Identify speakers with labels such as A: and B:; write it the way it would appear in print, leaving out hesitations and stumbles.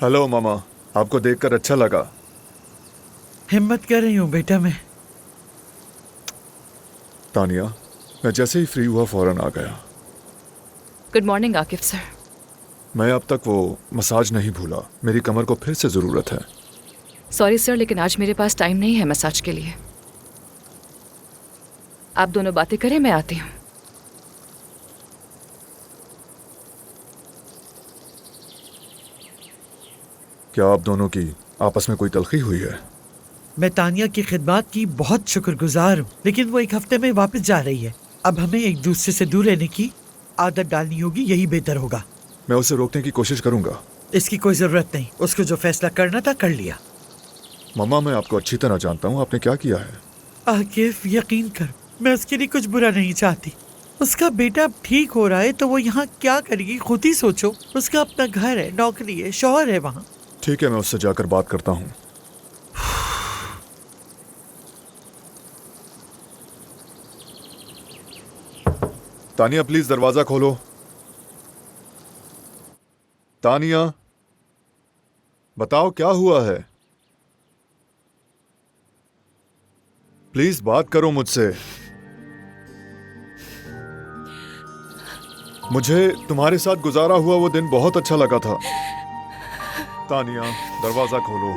A: Hello मामा, आपको देखकर अच्छा लगा।
B: हिम्मत कर रही हूँ बेटा मैं।
A: तानिया, मैं जैसे ही फ्री हुआ फौरन आ गया।
C: Good morning Aqib sir.
A: मैं अब तक वो मसाज नहीं भूला। मेरी कमर को फिर से ज़रूरत है।
C: सॉरी सर, लेकिन आज मेरे पास टाइम नहीं है मसाज के लिए। आप दोनों बातें करें, मैं आती हूँ।
A: क्या आप दोनों की आपस में कोई तलखी हुई है?
B: मैं तानिया की खिदमत की बहुत शुक्रगुजार हूँ, लेकिन वो एक हफ्ते में वापस जा रही है। अब हमें एक दूसरे से दूर रहने की आदत डालनी होगी, यही बेहतर होगा।
A: मैं उसे रोकने की कोशिश करूंगा।
B: इसकी कोई जरूरत नहीं, उसको जो फैसला करना था कर लिया।
A: मम्मा, मैं आपको अच्छी तरह जानता हूँ, आपने क्या किया है।
B: आकिफ यकीन कर, मैं उसके लिए कुछ बुरा नहीं चाहती। उसका बेटा अब ठीक हो रहा है तो वो यहाँ क्या करेगी खुद ही सोचो। उसका अपना घर है, नौकरी है, शौहर है वहाँ।
A: ठीक है, मैं उससे जाकर बात करता हूँ। तानिया, प्लीज दरवाजा खोलो। तानिया, बताओ क्या हुआ है। प्लीज बात करो मुझसे। मुझे तुम्हारे साथ गुजारा हुआ वो दिन बहुत अच्छा लगा था। तानिया, दरवाजा खोलो।